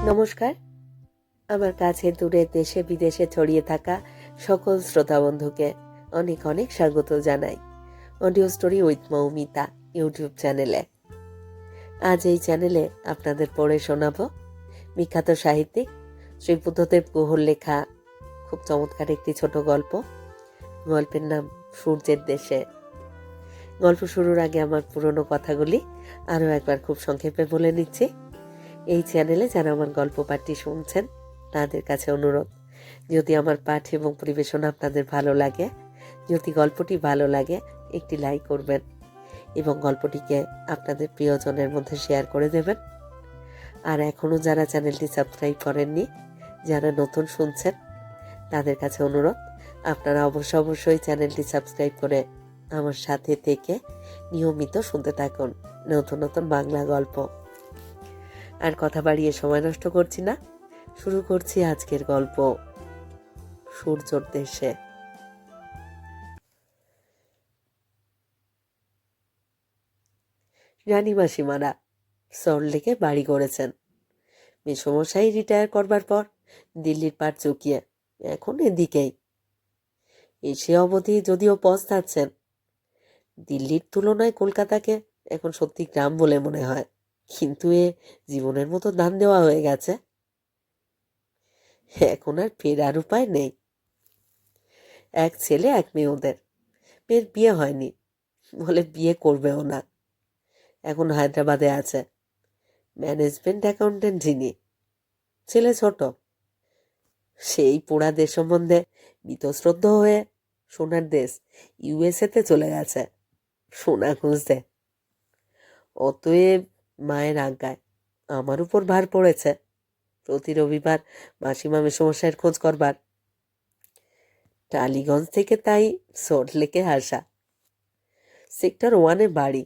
নমস্কার। আমার কাছে দূরে দেশে বিদেশে ছড়িয়ে থাকা সকল শ্রোতা বন্ধুকে অনেক অনেক স্বাগত জানাই audio story with Moumita YouTube চ্যানেলে। আজ এই চ্যানেলে আপনাদের পড়ে শোনাব বিখ্যাত সাহিত্যিক শ্রী বুদ্ধদেব গুহর লেখা খুব চমৎকার একটি ছোট গল্প। গল্পের নাম সূর্যের দেশে। গল্প শুরুর আগে আমার পুরনো কথাগুলি আরও একবার খুব সংক্ষেপে বলে নিচ্ছি। এই চ্যানেলে যারা আমার গল্প পাঠটি শুনছেন তাদের কাছে অনুরোধ, যদি আমার পাঠ এবং পরিবেশনা আপনাদের ভালো লাগে, যদি গল্পটি ভালো লাগে, একটি লাইক করবেন এবং গল্পটিকে আপনাদের প্রিয়জনের মধ্যে শেয়ার করে দেবেন। আর এখনও যারা চ্যানেলটি সাবস্ক্রাইব করেননি, যারা নতুন শুনছেন, তাদের কাছে অনুরোধ, আপনারা অবশ্যই চ্যানেলটি সাবস্ক্রাইব করে আমার সাথে থেকে নিয়মিত শুনতে থাকুন নতুন নতুন বাংলা গল্প। আর কথা বাড়িয়ে সময় নষ্ট করছি না, শুরু করছি আজকের গল্প সূর্যের দেশে। রানী মাসিমারা সল্টলেকে বাড়ি করেছেন। মেসমশাই রিটায়ার করবার পর দিল্লির পাট চুকিয়ে এখন এদিকেই এসে অবধি যদিও পস্তাচ্ছেন। দিল্লির তুলনায় কলকাতাকে এখন সত্যি গ্রাম বলে মনে হয়, কিন্তু এ জীবনের মতো দান দেওয়া হয়ে গেছে, এখন আর ফেরার উপায় নেই। এক ছেলে এক মেয়ে ওদের, মেয়ের বিয়ে হয়নি, বলে বিয়ে করবেও না। এখন হায়দ্রাবাদে আছে, ম্যানেজমেন্ট অ্যাকাউন্টেন্ট যিনি। ছেলে ছোট, সেই পোড়া দেশ সম্বন্ধে বীতশ্রদ্ধ হয়ে সোনার দেশ ইউএসএতে চলে গেছে সোনা খুঁজতে। অতএব মায়ের আজ্ঞায় আমার উপর ভার পড়েছে প্রতি রবিবার মাসিমা মেসমশাইয়ের খোঁজ করবার। টালিগঞ্জ থেকে তাই সল্টলেকে আসা। সেক্টর 1-এ বাড়ি।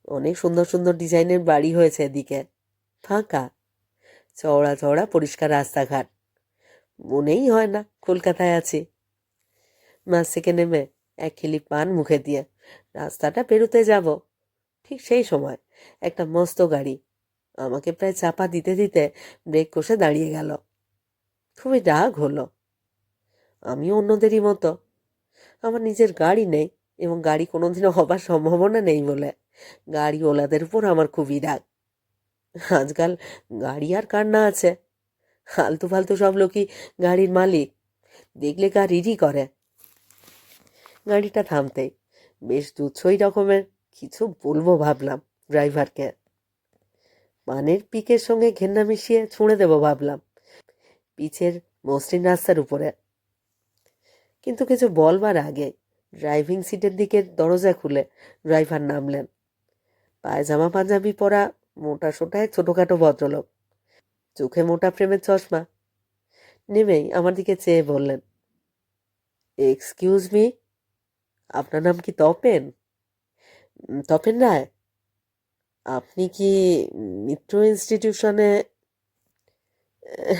অনেক সুন্দর সুন্দর ডিজাইনের বাড়ি হয়েছে এদিকে। ফাঁকা, চওড়া চওড়া পরিষ্কার রাস্তাঘাট, মনেই হয় না কলকাতায় আছি। বাস থেকে নেমে এক খিলি পান মুখে দিয়ে রাস্তাটা পেরোতে যাব, ঠিক সেই সময় একটা মস্ত গাড়ি আমাকে প্রায় চাপা দিতে দিতে ব্রেক কষে দাঁড়িয়ে গেল। খুবই রাগ হলো। আমিও অন্যদেরই মতো, আমার নিজের গাড়ি নেই এবং গাড়ি কোনোদিনও হবার সম্ভাবনা নেই বলে গাড়িওয়ালাদের উপর আমার খুবই রাগ। আজকাল গাড়ি আর কার না আছে, আলতু ফালতু সব লোকই গাড়ির মালিক, দেখলে কার ইরি করে। গাড়িটা থামতেই বেশ দুচ্ছই রকমের কিছু বলবো ভাবলাম ড্রাইভারকে। পানের পিকের সঙ্গে ঘেন্না মিশিয়ে ছুঁড়ে দেবো ভাবলাম পিচের মসৃণ রাস্তার উপরে, কিন্তু কিছু বলবার আগে ড্রাইভিং সিটের দিকে দরজা খুলে ড্রাইভার নামলেন। পায়জামা পাঞ্জাবি পরা মোটা সোটা এক ছোটোখাটো ভদ্রলোক, চোখে মোটা ফ্রেমের চশমা। নেমেই আমার দিকে চেয়ে বললেন, এক্সকিউজ মি, আপনার নাম কি তপেন? তপেন রায়? আপনি কি মিত্র ইনস্টিটিউশনে?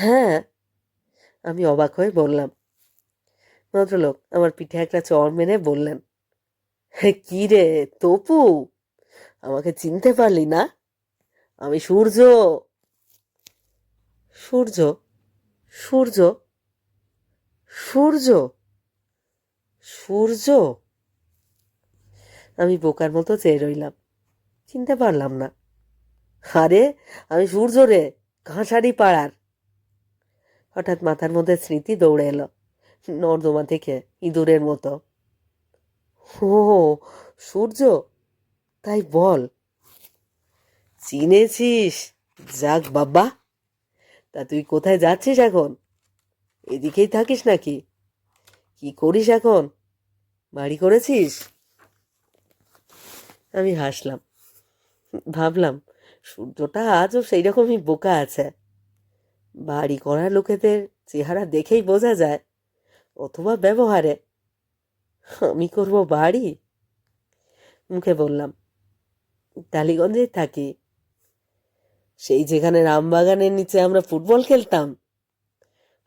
হ্যাঁ, আমি অবাক হয়ে বললাম। ভদ্রলোক আমার পিঠে একটা চড় মেরে বললেন, কি রে তপু, আমাকে চিনতে পারলি না? আমি সূর্য। সূর্য? সূর্য? সূর্য? সূর্য? আমি বোকার মতো চেয়ে রইলাম, চিনতে পারলাম না। আরে আমি সূর্য রে, ঘাসারি পাড়ার। হঠাৎ মাথার মধ্যে স্মৃতি দৌড়ে এলো নর্দমা থেকে ইঁদুরের মতো। ও সূর্য, তাই বল। চিনেছিস? যাক বাবা। তা তুই কোথায় যাচ্ছিস এখন? এদিকেই থাকিস নাকি? কি করিস এখন? বাড়ি করেছিস? আমি হাসলাম, ভাবলাম সূর্যটা আজও সেই রকমই বোকা আছে। বাড়ি করা লোকেদের চেহারা দেখেই বোঝা যায়, অথবা ব্যবহারে। আমি করব বাড়ি? মুখে বললাম, টালিগঞ্জেই থাকি, সেই যেখানে রামবাগানের নিচে আমরা ফুটবল খেলতাম।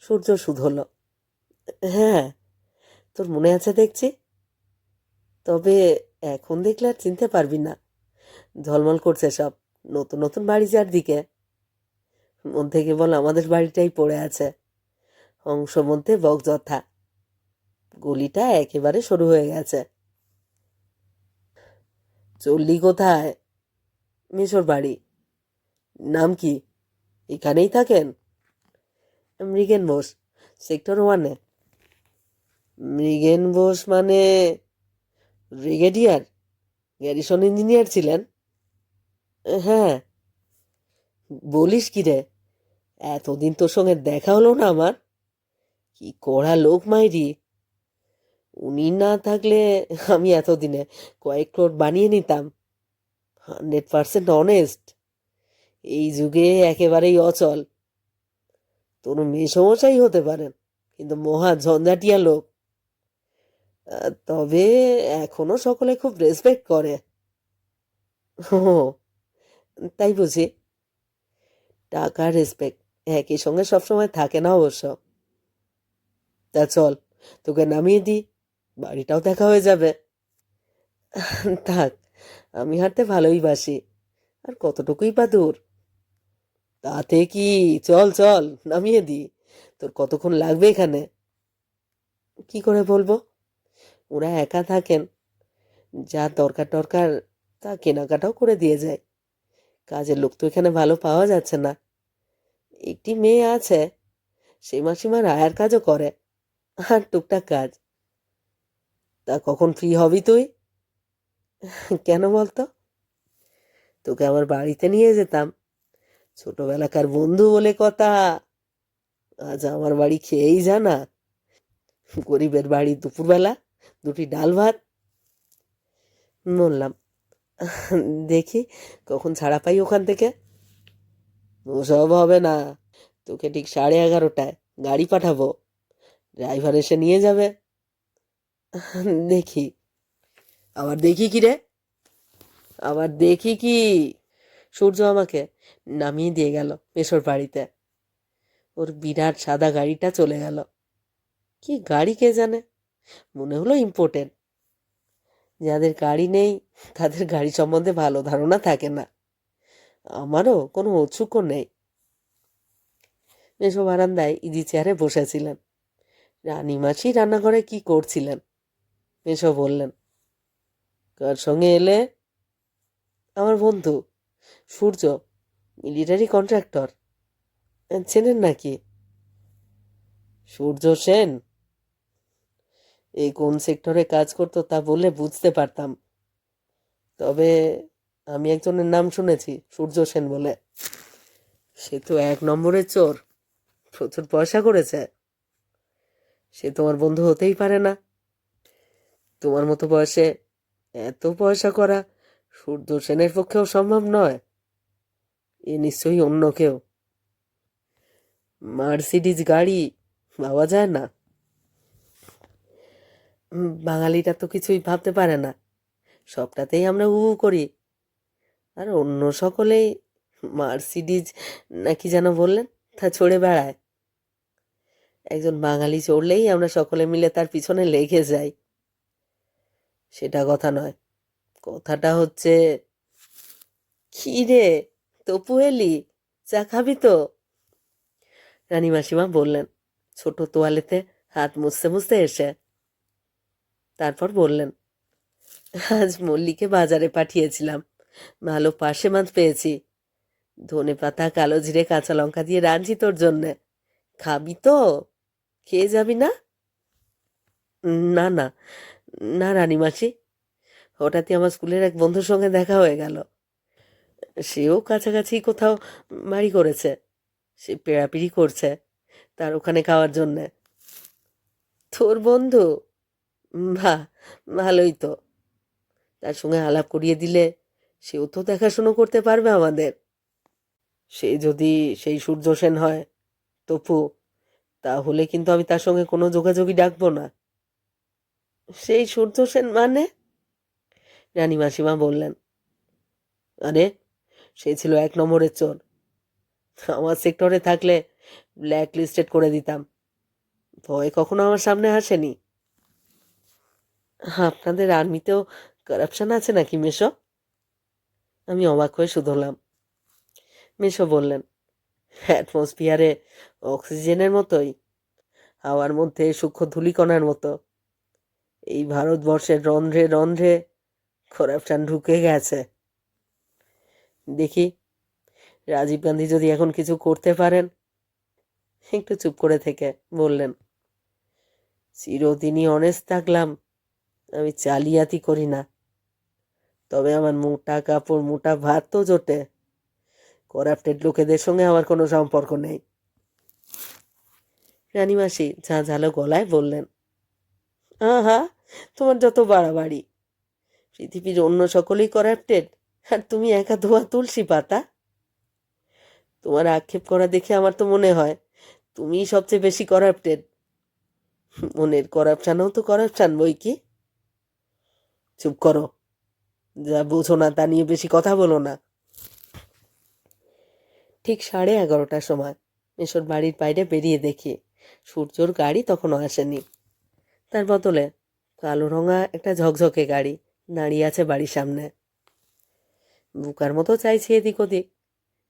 সূর্য শুধল, হ্যাঁ, তোর মনে আছে দেখছি। তবে এখন দেখলে আর চিনতে পারবি না, ঝলমল করছে সব, নতুন নতুন বাড়ি যার দিকে। মধ্যে কেবল আমাদের বাড়িটাই পড়ে আছে, অংশ মধ্যে বকযথা। গলিটা একেবারে সরু হয়ে গেছে। চললি কোথায়? মেসোর বাড়ি। নাম কি? এখানেই থাকেন? মৃগেন বোস, সেক্টর 1-এ। মৃগেন বোস মানে ব্রিগেডিয়ার, গ্যারিসন ইঞ্জিনিয়ার ছিলেন? হ্যাঁ। বলিস কি রে, এতদিন তোর সঙ্গে দেখা হলো না আমার। কি কড়া লোক মাইরি! উনি না থাকলে আমি এতদিনে কয়েক ক্রোড় বানিয়ে নিতাম। 100% অনেস্ট। এই যুগে একেবারেই অচল। তোর মেসমশাই হতে পারেন, কিন্তু মহা ঝঞ্ঝাটিয়া লোক। তবে এখনো সকলে খুব রেসপেক্ট করে। ও, তাই বুঝি। টাকার রেসপেক্ট একই সঙ্গে সবসময় থাকে না অবশ্য। তা চল, তোকে নামিয়ে দিই, বাড়িটাও দেখা হয়ে যাবে। থাক, আমি হাঁটতে ভালোই বাসি। আর কতটুকুই বা দূর। তাতে কি, চল চল, নামিয়ে দিই। তোর কতক্ষণ লাগবে এখানে? কি করে বলবো? ওরা একা থাকেন, যা দরকার টরকার তা কেনাকাটাও করে দিয়ে যায়। কাজের লোক তো এখানে ভালো পাওয়া যাচ্ছে না। একটি মেয়ে আছে, সেই মাসিমার আয়ার কাজও করে, আর টুকটাক কাজ। তা কখন ফ্রি হবি তুই? কেন বলতো? তোকে আমার বাড়িতে নিয়ে যেতাম, ছোটবেলাকার বন্ধু বলে কথা। আজ আমার বাড়ি খেয়েই জানা। গরিবের বাড়ি দুপুরবেলা দুটি ডাল ভাত। বললাম, দেখি কখন ছাড়া পাই ওখান থেকে। ওসব হবে না, তোকে ঠিক 11:30টায় গাড়ি পাঠাবো, ড্রাইভার এসে নিয়ে যাবে। দেখি, আবার দেখি কি রে? আবার দেখি কি? সূর্য আমাকে নামিয়ে দিয়ে গেল মেসোর বাড়িতে। ওর বিরাট সাদা গাড়িটা চলে গেল। কি গাড়ি কে জানে, মনে হলো ইম্পোর্টেন্ট। যাদের গাড়ি নেই তাদের গাড়ি সম্বন্ধে ভালো ধারণা থাকে না। আমারও কোনো ঔৎসুক্য নেই। মেসো বারান্দায় ইজি চেয়ারে বসেছিলেন। রানীমাসি রান্নাঘরে কি করছিলেন। মেসো বললেন, কার সঙ্গে এলে? আমার বন্ধু সূর্য, মিলিটারি কন্ট্রাক্টর। চেনেন নাকি? সূর্য সেন? এই কোন সেক্টরে কাজ করতো তা বললে বুঝতে পারতাম। তবে আমি একজনের নাম শুনেছি, সূর্য সেন বলে। সে তো 1 নম্বরের চোর, প্রচুর পয়সা করেছে। সে তোমার বন্ধু হতেই পারে না। তোমার মতো বয়সে এত পয়সা করা সূর্য সেনের পক্ষেও সম্ভব নয়। এ নিশ্চয়ই অন্য কেউ। মার্সিডিজ গাড়ি পাওয়া যায় না। বাঙালিটা তো কিছুই ভাবতে পারে না, সবটাতেই আমরা হু হু করি। আর অন্য সকলেই মার্সিডিজ নাকি যেন বললেন, তা চড়ে বেড়ায়। একজন বাঙালি চড়লেই আমরা সকলে মিলে তার পিছনে লেগে যাই। সেটা কথা নয়, কথাটা হচ্ছে, কি রে, তপু এলি? চা খাবি তো? রানী মাসিমা বললেন, ছোট তোয়ালেতে হাত মুছতে মুছতে এসে। তারপর বললেন, আজ মল্লিকে বাজারে পাঠিয়েছিলাম, ভালো পার্শে মাছ পেয়েছি। ধনেপাতা, কালো জিরে, কাঁচা লঙ্কা দিয়ে রাঁধছি তোর জন্যে। খাবি তো? খেয়ে যাবি না? না না, না রানীমাসি, হঠাৎই আমার স্কুলের এক বন্ধুর সঙ্গে দেখা হয়ে গেল। সেও কাছাকাছি কোথাও বাড়ি করেছে, সে পেড়াপিড়ি করছে তার ওখানে খাওয়ার জন্যে। তোর বন্ধু? বাহ, ভালোই তো। তার সঙ্গে আলাপ করিয়ে দিলে সেও তো দেখাশুনো করতে পারবে আমাদের। সে যদি সেই সূর্য সেন হয়, তপু, তাহলে কিন্তু আমি তার সঙ্গে কোনো যোগাযোগই ডাকবো না। সেই সূর্য সেন মানে? রানী মাসিমা বললেন, আরে, সে ছিল 1 নম্বরের চোর। আমার সেক্টরে থাকলে ব্ল্যাক লিস্টেড করে দিতাম। ভয় কখনো আমার সামনে আসেনি। আপনাদের আর্মিতেও কারাপশন আছে নাকি মেশো? আমি অবাক হয়ে শুধলাম। মেশো বললেন, অ্যাটমসফিয়ারে অক্সিজেনের মতোই, হাওয়ার মধ্যে সূক্ষ্ম ধূলিকণার মতো এই ভারতবর্ষের রন্ধ্রে রন্ধ্রে করাপশন ঢুকে গেছে। দেখি রাজীব গান্ধী যদি এখন কিছু করতে পারেন। একটু চুপ করে থেকে বললেন, চিরদিনই অনেস্ট থাকলাম, আমি জালিয়াতি করি না, তবে আমার মোটা কাপড় মোটা ভাত তো জোটে। করাপ্টেড লোকেদের সঙ্গে আমার কোনো সম্পর্ক নেই। রানীমাসি ঝাঁঝালো গলায় বললেন, আহা, তোমার যত বাড়াবাড়ি। পৃথিবীর অন্য সকলেই করাপ্টেড, আর তুমি একা ধোয়া তুলসী পাতা। তোমার আক্ষেপ করা দেখে আমার তো মনে হয় তুমিই সবচেয়ে বেশি করাপ্টেড। মনের করাপশানও তো করাপশান বই কি। চুপ করো, যা বোঝো না তা নিয়ে বেশি কথা বলো না। ঠিক 11:30টার সময় মেশোর বাড়ির বাইরে বেরিয়ে দেখি সূর্যর গাড়ি তখনও আসেনি। তার বদলে কালো রঙা একটা ঝকঝকে গাড়ি দাঁড়িয়ে আছে বাড়ির সামনে। বুকার মতো চাইছি এদিক ওদিক,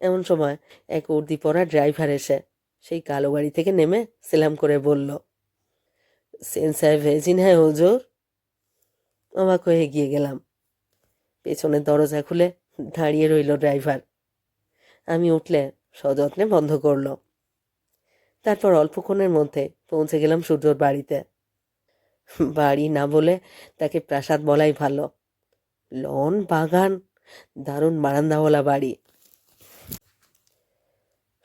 এমন সময় এক উর্দি পরা ড্রাইভার এসে সেই কালো গাড়ি থেকে নেমে সেলাম করে বলল, সেন্স হ্যায় ভেজিন হ্যায় হুজুর। অবাক হয়ে এগিয়ে গেলাম। পেছনের দরজা খুলে দাঁড়িয়ে রইল ড্রাইভার। আমি উঠলে সযত্নে বন্ধ করল। তারপর অল্পক্ষণের মধ্যে পৌঁছে গেলাম সূর্যর বাড়িতে। বাড়ি না বলে তাকে প্রাসাদ বলাই ভালো। লন, বাগান, দারুণ বারান্দাওয়ালা বাড়ি।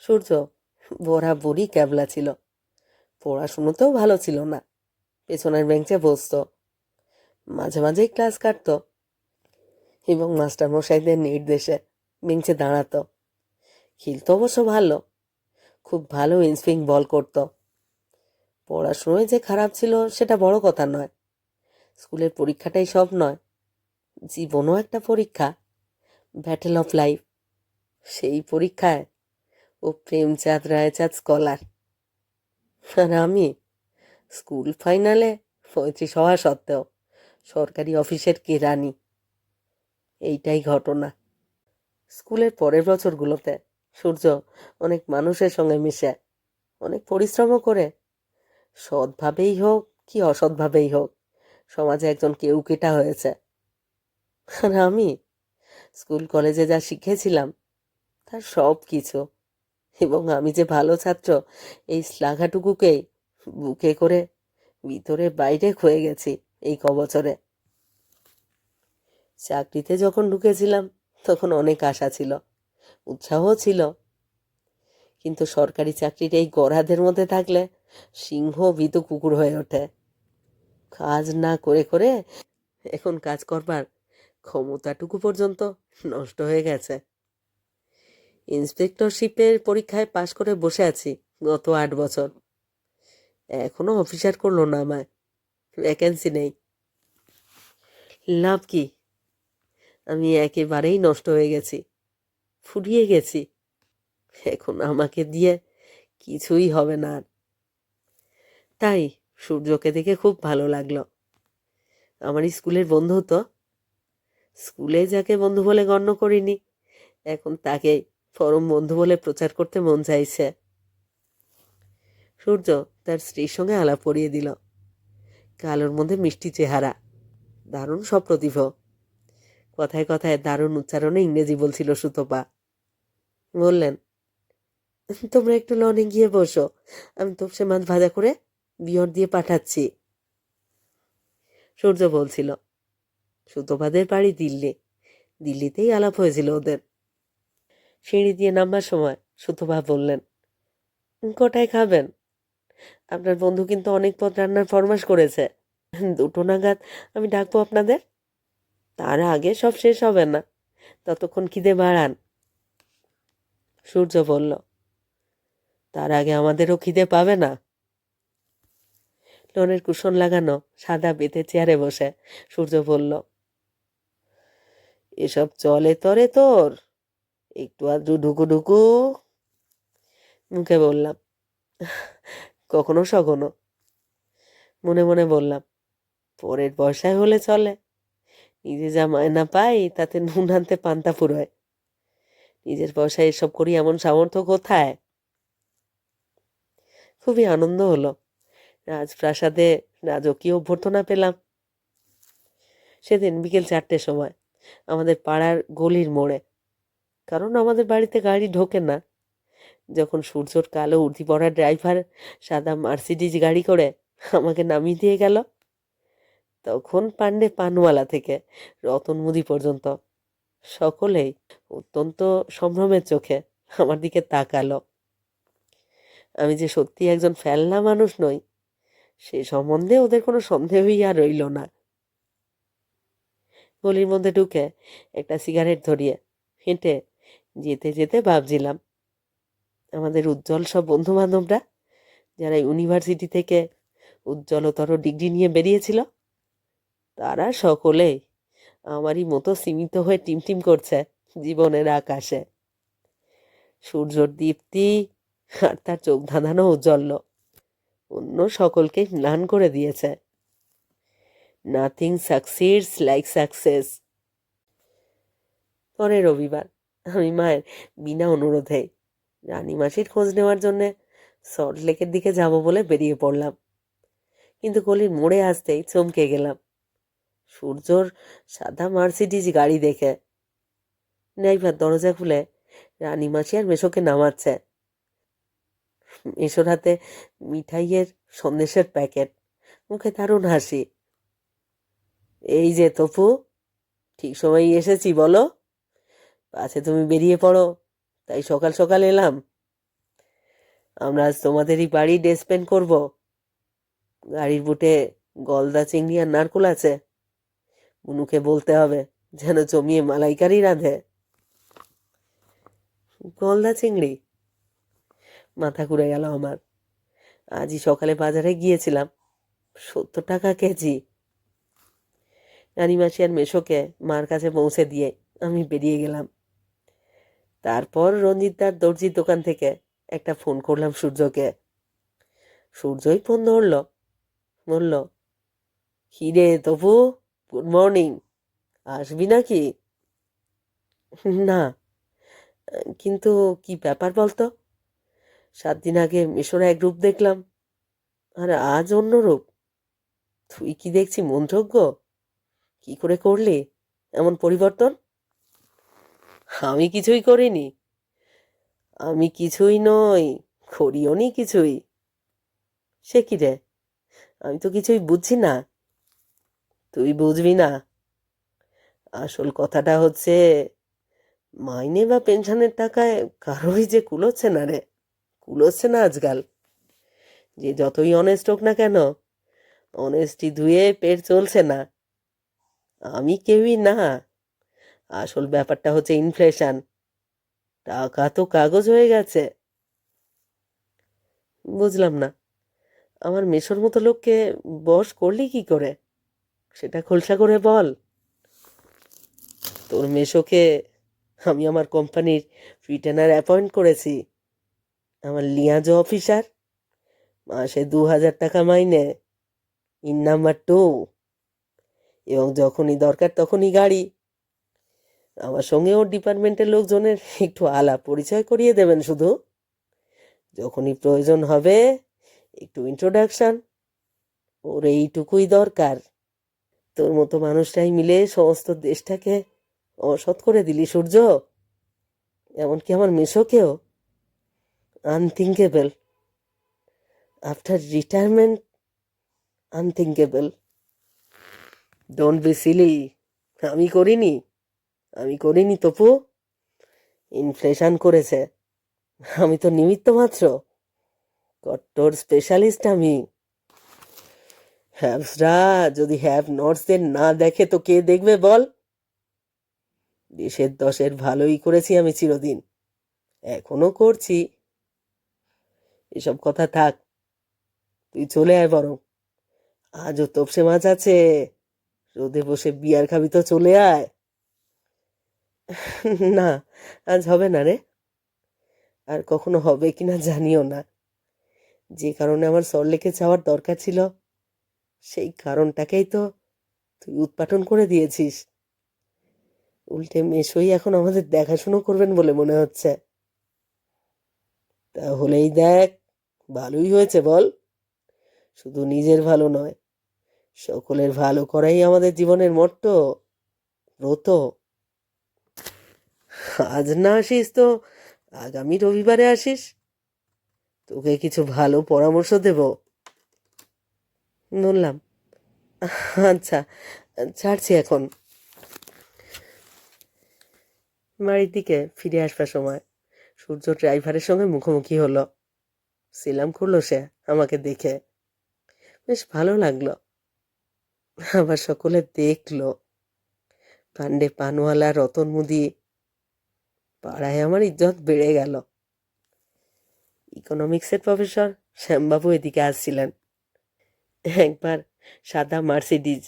সূর্য বরাবরই ক্যাবলা ছিল, পড়াশুনোতেও ভালো ছিল না। পেছনের বেঞ্চে বসতো, মাঝে মাঝেই ক্লাস কাটত এবং মাস্টারমশাইদের নির্দেশে বেঞ্চে দাঁড়াতো। খেলতো অবশ্য ভালো, খুব ভালো ইনসুইং বল করত। পড়াশুনোয় যে খারাপ ছিল সেটা বড় কথা নয়, স্কুলের পরীক্ষাটাই সব নয়, জীবনও একটা পরীক্ষা, ব্যাটেল অফ লাইফ। সেই পরীক্ষায় ও প্রেমচাঁদ রায়চাঁদ স্কলার, আর আমি স্কুল ফাইনালে 35 হওয়া সত্ত্বেও সরকারি অফিসের কেরানি। এইটাই ঘটনা। স্কুলের পরের বছরগুলোতে সূর্য অনেক মানুষের সঙ্গে মিশে, অনেক পরিশ্রমও করে, সৎভাবেই হোক কি অসৎভাবেই হোক সমাজে একজন কেউকেটা হয়েছে। আর আমি স্কুল কলেজে যা শিখেছিলাম তার সব কিছু, এবং আমি যে ভালো ছাত্র এই শ্লাঘাটুকুকেই বুকে করে ভিতরে বাইরে ক্ষয়ে গেছি এই কবছরে। চাকরিতে যখন ঢুকেছিলাম তখন অনেক আশা ছিল, উৎসাহ ছিল, কিন্তু সরকারি চাকরির এই গরাদের মধ্যে থাকলে সিংহ ভীতু কুকুর হয়ে ওঠে। কাজ না করে করে এখন কাজ করবার ক্ষমতাটুকু পর্যন্ত নষ্ট হয়ে গেছে। ইন্সপেক্টরশিপের পরীক্ষায় পাশ করে বসে আছি গত 8 বছর, এখনো অফিসার করলো না আমায়, ভ্যাকেন্সি নেই। লাভ কি? আমি একেবারেই নষ্ট হয়ে গেছি, ফুরিয়ে গেছি। এখন আমাকে দিয়ে কিছুই হবে না আর। তাই সূর্যকে দেখে খুব ভালো লাগলো। আমার স্কুলের বন্ধু তো, স্কুলে যাকে বন্ধু বলে গণ্য করিনি এখন তাকে পরম বন্ধু বলে প্রচার করতে মন চাইছে। সূর্য তার স্ত্রীর সঙ্গে আলাপ করিয়ে দিল। কালোর মধ্যে মিষ্টি চেহারা, দারুণ সপ্রতিভ, কথায় কথায় দারুণ উচ্চারণে ইংরেজি বলছিল সুতপা। বললেন, তোমরা একটু লনে গিয়ে বসো, আমি তোপসে মাছ ভাজা করে বিয়র দিয়ে পাঠাচ্ছি। সূর্য বলছিল, সুতপাদের বাড়ি দিল্লি, দিল্লিতেই আলাপ হয়েছিল ওদের। সিঁড়ি দিয়ে নামবার সময় সুতপা বললেন, কোটায় খাবেন? আপনার বন্ধু কিন্তু অনেক পদ রান্নার ফরমাশ করেছে, 2টো নাগাদ আমি ডাকবো আপনাদের। তার আগে সব শেষ হবে না, ততক্ষণ খিদে বাড়ান। সূর্য বলল, তার আগে আমাদেরও খিদে পাবে না? লনের কুশন লাগানো সাদা বেতের চেয়ারে বসে সূর্য বলল, এসব চলে তরে তোর, একটু আধটু ঢুকু ঢুকু। মুখে বললাম, কখনো সখনো। মনে মনে বললাম, পরের পয়সায় হলে চলে, নিজে যা মায়না পাই তাতে নুন আনতে পান্তা ফুরোয়। নিজের পয়সায় এসব করি এমন সামর্থ্য কোথায়? খুবই আনন্দ হলো। রাজপ্রাসাদে রাজকীয় অভ্যর্থনা পেলাম। সেদিন বিকেল 4টের সময় আমাদের পাড়ার গলির মোড়ে, কারণ আমাদের বাড়িতে গাড়ি ঢোকে না। যখন সূর্যর কালো উর্দি পরা ড্রাইভার সাদা মার্সিডিজ গাড়ি করে আমাকে নামিয়ে দিয়ে গেল, তখন পান্ডে পানওয়ালা থেকে রতন মুদি পর্যন্ত সকলেই অত্যন্ত সম্ভ্রমের চোখে আমার দিকে তাকালো। আমি যে সত্যি একজন ফেলনা মানুষ নই, সে সম্বন্ধে ওদের কোনো সন্দেহই আর রইল না। গলির মধ্যে ঢুকে একটা সিগারেট ধরিয়ে হেঁটে যেতে যেতে ভাবছিলাম, আমাদের উজ্জ্বল সব বন্ধু বান্ধবরা যারা ইউনিভার্সিটি থেকে উজ্জ্বলতর ডিগ্রি নিয়ে বেরিয়েছিল, তারা সকলেই আমারই মতো সীমিত হয়ে টিমটিম করছে জীবনের আকাশে। সূর্যর দীপ্তি আর তার চোখ ধাঁধানো ঔজ্জ্বল্য অন্য সকলকেই ম্লান করে দিয়েছে। Nothing succeeds like success. পরের রবিবার আমি মায়ের বিনা অনুরোধে রানীমাসির খোঁজ নেওয়ার জন্যে সল্টলেকের দিকে যাব বলে বেরিয়ে পড়লাম। কিন্তু গলির মোড়ে আসতেই চমকে গেলাম সূর্যর সাদা মার্সিডিজ গাড়ি দেখে। ড্রাইভার দরজা খুলে রানীমাসি আর মেশোকে নামাচ্ছে। মেশোর হাতে মিঠাইয়ের সন্দেশের প্যাকেট, মুখে দারুণ হাসি। এই যে তপু, ঠিক সময়ই এসেছি বলো। পাছে তুমি বেরিয়ে পড়ো, তাই সকাল সকাল এলাম। আমরা আজ তোমাদেরই বাড়ি ডে স্পেন্ড করবো। গাড়ির বুটে গলদা চিংড়ি আর নারকুল আছে, বুনুকে বলতে হবে যেন জমিয়ে মালাইকারি রাঁধে। গলদা চিংড়ি? মাথা ঘুরে গেল আমার। আজই সকালে বাজারে গিয়েছিলাম, 70 টাকা কেজি। রানীমাসি আর মেশোকে মার কাছে পৌঁছে দিয়ে আমি বেরিয়ে গেলাম। তারপর রঞ্জিতদার দর্জির দোকান থেকে একটা ফোন করলাম সূর্যকে। সূর্যই ফোন ধরল, বলল, কি রে তপু, গুড মর্নিং, আসবি নাকি? না, কিন্তু কি ব্যাপার বলতো? 7 দিন আগে মেশোর এক রূপ দেখলাম, আর আজ অন্য রূপ। তুই কি দেখছি মন্ত্রজ্ঞ? কি করে করলি এমন পরিবর্তন? আমি কিছুই করিনি, আমি কিছুই নই, করিও নি কিছুই। সে কি রে, আমি তো কিছুই বুঝছি না। তুই বুঝবি না। আসল কথাটা হচ্ছে, মাইনে বা পেনশনের টাকায় কারোরই যে কুলোচ্ছে না রে, কুলোচ্ছে না আজকাল। যে যতই অনেস্ট হোক না কেন, অনেস্টি ধুয়ে পেট চলছে না। আমি কেউই না। আসল ব্যাপারটা হচ্ছে ইনফ্লেশন। টাকা তো কাগজ হয়ে গেছে। বুঝলাম না, আমার মেশোর মতো লোককে বশ করলি কি করে, সেটা খোলসা করে বল। তোর মেশোকে আমি আমার কোম্পানির রিটেনার অ্যাপয়েন্ট করেছি, আমার লিয়াজো অফিসার, মাসে 2000 টাকা মাইনে, ইন নাম্বার 2, এবং যখনই দরকার তখনই গাড়ি। আমার সঙ্গে ওর ডিপার্টমেন্টের লোকজনের একটু আলাপ পরিচয় করিয়ে দেবেন শুধু। যখনই প্রয়োজন হবে একটু ইন্ট্রোডাকশন, ওর এইটুকুই দরকার। তোর মতো মানুষটাই মিলে সমস্ত দেশটাকে অসৎ করে দিলি সূর্য, এমনকি আমার মেশোকেও। Unthinkable. After retirement, unthinkable. Don't be silly. আমি করিনি, আমি করিনি তপু। ইনফ্লেশন করেছে, আমি তো নিমিত্ত মাত্র। কট্টর স্পেশালিস্ট আমি। হ্যাভসরা যদি হ্যাভ নটসদের না দেখে তো কে দেখবে বল? দেশের দশের ভালোই করেছি আমি চিরদিন, এখনো করছি। এসব কথা থাক, তুই চলে আয় বরং। আজও তোপসে মাছ আছে, রোদে বসে বিয়ার খাবি তো চলে আয়। না, আজ হবে না রে, আর কখনো হবে কিনা জানিও না। যে কারণে আমার সল্টলেকে যাওয়ার দরকার ছিল, সেই কারণটাকেই তো তুই উৎপাটন করে দিয়েছিস। উল্টে মেশোই এখন আমাদের দেখাশুনো করবেন বলে মনে হচ্ছে। তাহলেই দেখ, ভালোই হয়েছে বল। শুধু নিজের ভালো নয়, সকলের ভালো করাই আমাদের জীবনের মট্টো, ব্রত। আজ না আসিস তো আগামী রবিবারে আসিস, তোকে কিছু ভালো পরামর্শ দেব। বললাম, আচ্ছা, ছাড়ছি এখন। বাড়ির দিকে ফিরে আসবার সময় সূর্য ড্রাইভারের সঙ্গে মুখোমুখি হলো। সিলাম করলো সে আমাকে দেখে, বেশ ভালো লাগলো। আবার সকলে দেখলো। পান্ডে পানওয়ালা, রতন মুদি, পাড়ায় আমার ইজ্জত বেড়ে গেল। ইকোনমিক্সের প্রফেসর শ্যামবাবু এদিকে আসছিলেন। একবার সাদা মার্সিডিজ,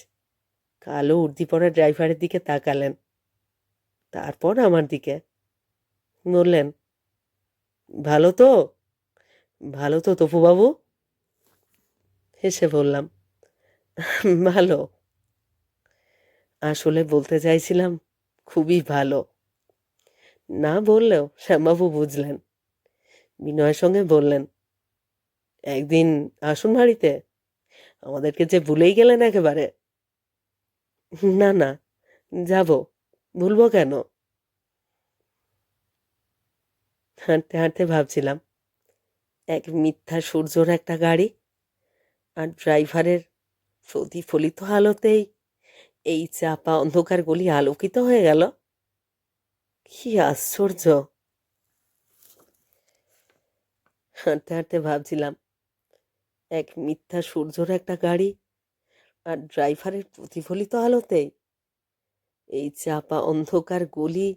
কালো উর্দি পরা ড্রাইভারের দিকে তাকালেন, তারপর আমার দিকে। বললেন, ভালো তো, ভালো তো তপুবাবু? হেসে বললাম, ভালো। আসলে বলতে চাইছিলাম খুবই ভালো। না বললেও শ্যামবাবু বুঝলেন। বিনয়ের সঙ্গে বললেন, একদিন আসুন বাড়িতে, আমাদেরকে যে ভুলেই গেলেন একেবারে। না না, যাব, ভুলবো কেন? হাঁটতে হাঁটতে ভাবছিলাম, এক মিথ্যা সূর্যর একটা গাড়ি আর ড্রাইভারের প্রতিফলিত আলোতেই এই চাপা অন্ধকার গলি আলোকিত হয়ে গেল। কি আশ্চর্য! হাঁটতে হাঁটতে ভাবছিলাম, এক মিথ্যা সূর্যর একটা গাড়ি আর ড্রাইভারের প্রতিফলিত আলোতেই এই চাপা অন্ধকার গলি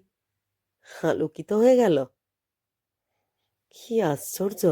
আলোকিত হয়ে গেল। কি আশ্চর্য!